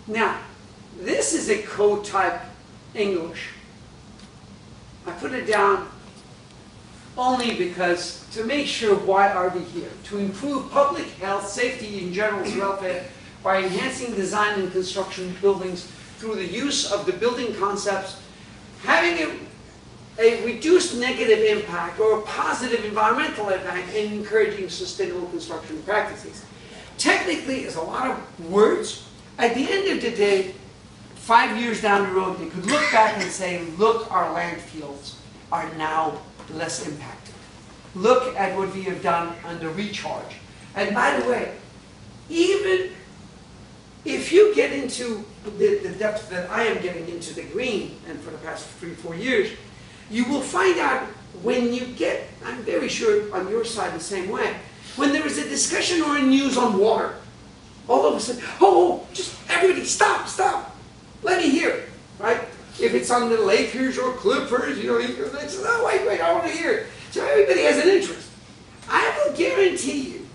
Now, this is a code type English. I put it down only because to make sure why are we here? To improve public health, safety, and general welfare by enhancing design and construction of buildings through the use of the building concepts, having a reduced negative impact or a positive environmental impact, and encouraging sustainable construction practices. Technically, it's a lot of words. At the end of the day, 5 years down the road, they could look back and say, look, our landfills are now less impacted. Look at what we have done on the recharge. And by the way, even if you get into the depth that I am getting into the green, and for the past 3-4 years, you will find out when you get, I'm very sure on your side the same way, when there is a discussion or a news on water, all of a sudden, oh, just everybody stop, stop, let me hear it, right? If it's on the Lakers or Clippers, you know, it's, oh, wait, I want to hear it. So everybody has an interest. I will guarantee you,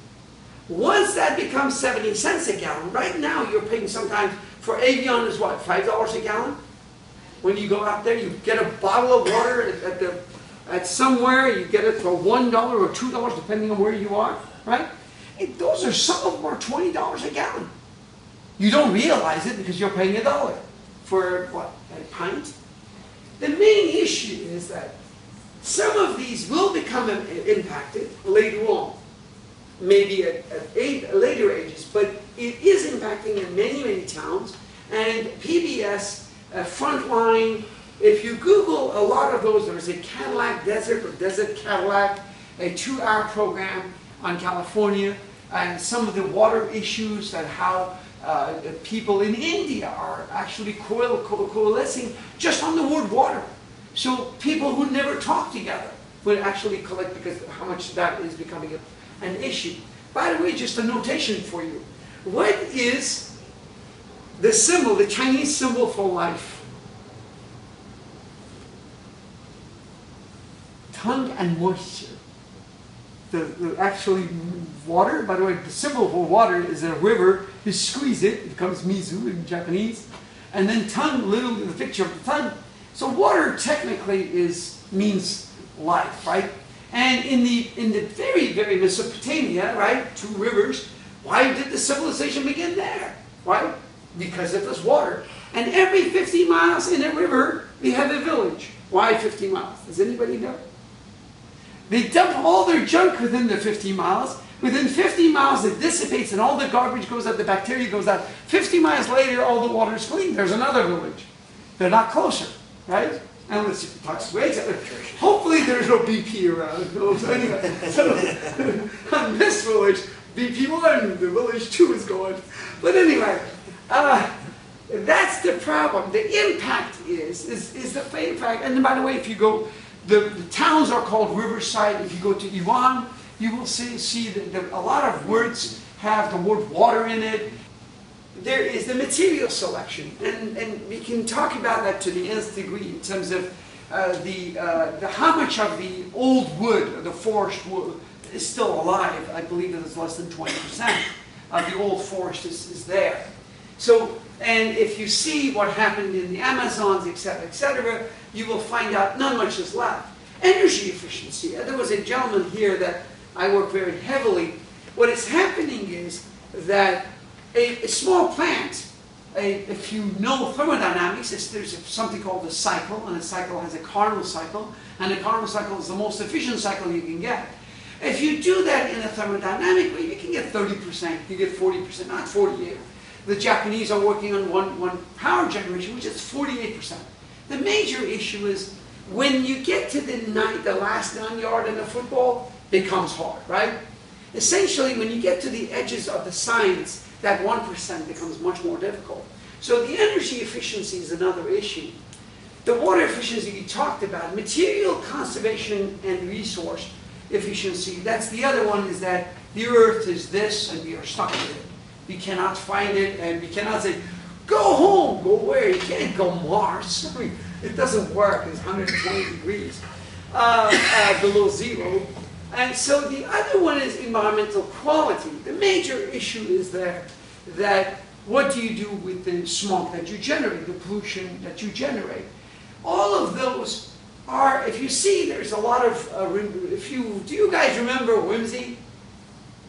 once that becomes 70 cents a gallon, right now you're paying sometimes for Avion is what, $5 a gallon? When you go out there, you get a bottle of water at somewhere, you get it for $1 or $2, depending on where you are, right? And those are, some of them are $20 a gallon. You don't realize it because you're paying $1 for what, a pint? The main issue is that some of these will become impacted later on, maybe at later ages, but it is impacting in many, many towns, and PBS, Frontline, if you Google a lot of those, there's a Cadillac Desert or Desert Cadillac, a 2-hour program on California, and some of the water issues and how people in India are actually coalescing just on the word water. So people who never talk together will actually collect because how much that is becoming an issue. By the way, just a notation for you. What is the symbol, the Chinese symbol for life? Tongue and moisture. The actually water, by the way, the symbol for water is a river. You squeeze it, it becomes mizu in Japanese. And then tongue, literally the picture of the tongue. So water technically means life, right? And in the very, very Mesopotamia, right, 2 rivers, why did the civilization begin there? Why? Because it was water. And every 50 miles in a river, we have a village. Why 50 miles? Does anybody know? They dump all their junk within the 50 miles. Within 50 miles, it dissipates and all the garbage goes out, the bacteria goes out. 50 miles later, all the water is clean. There's another village. They're not closer, right? Unless you talk ways. Hopefully there's no BP around. So anyway, so on this village, BP1, the village 2 is going. But anyway, that's the problem. The impact is the impact. And by the way, if you go, the towns are called riverside. If you go to Iran, you will see that a lot of words have the word water in it. There is the material selection, and we can talk about that to the nth degree in terms of how much of the old wood, the forest wood, is still alive. I believe it is less than 20% of the old forest is there. So, and if you see what happened in the Amazons, etc., you will find out not much is left. Energy efficiency. There was a gentleman here that I work very heavily. What is happening is that a small plant, if you know thermodynamics, there's something called a cycle, and a cycle has a Carnot cycle, and a Carnot cycle is the most efficient cycle you can get. If you do that in a thermodynamic way, you can get 30%, you get 40%, not 48%. The Japanese are working on one power generation, which is 48%. The major issue is when you get to the last 9 yard in a football, it becomes hard, right? Essentially, when you get to the edges of the science, that 1% becomes much more difficult. So the energy efficiency is another issue. The water efficiency we talked about, material conservation and resource efficiency, that's the other one, is that the earth is this and we are stuck with it. We cannot find it and we cannot say, go home, go where? You can't go Mars. I mean, it doesn't work, it's 120 degrees below zero. And so the other one is environmental quality. The major issue is that What do you do with the smoke that you generate, the pollution that you generate? All of those are, if you see, there's a lot of, do you guys remember Whimsy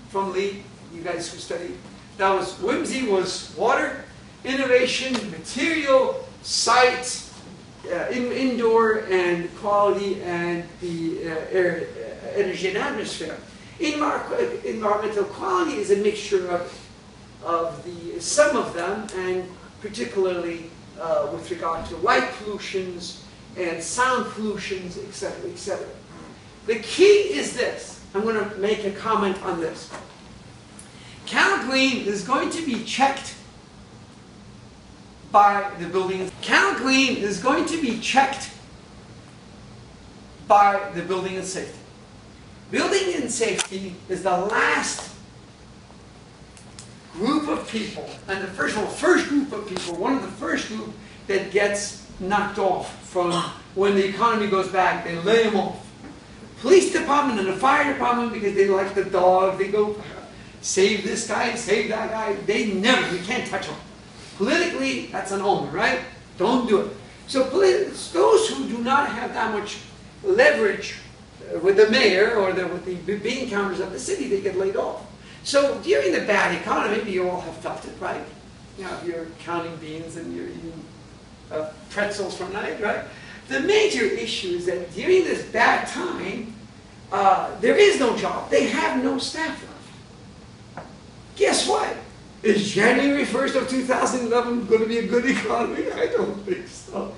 from Lee? You guys who studied? Whimsy was water, innovation, material, site, indoor and quality, and the air, energy and atmosphere. Environmental quality is a mixture of some of them, and particularly with regard to light pollutions and sound pollutions, etc., etc. The key is this. I'm going to make a comment on this. CalClean is going to be checked by the building. CalClean is going to be checked by the building and safety. Building and safety is the last group of people, and the first group of people, one of the first group that gets knocked off from when the economy goes back. They lay them off. Police department and the fire department, because they like the dog, they go save this guy, save that guy. You can't touch them. Politically, that's an omen, right? Don't do it. So those who do not have that much leverage with the mayor or with the bean counters of the city, they get laid off. So during the bad economy, maybe you all have felt it, right? You know, you're counting beans and you're eating pretzels from night, right? The major issue is that during this bad time, there is no job. They have no staff left. Guess what? Is January 1st of 2011 going to be a good economy? I don't think so.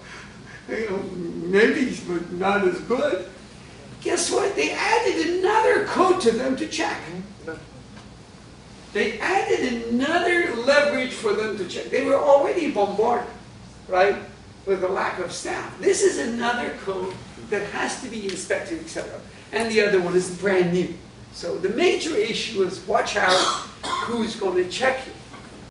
You know, maybe, but not as good. Guess what? They added another code to them to check. They added another leverage for them to check. They were already bombarded, right, with the lack of staff. This is another code that has to be inspected, etc. And the other one is brand new. So the major issue is watch out who's going to check you.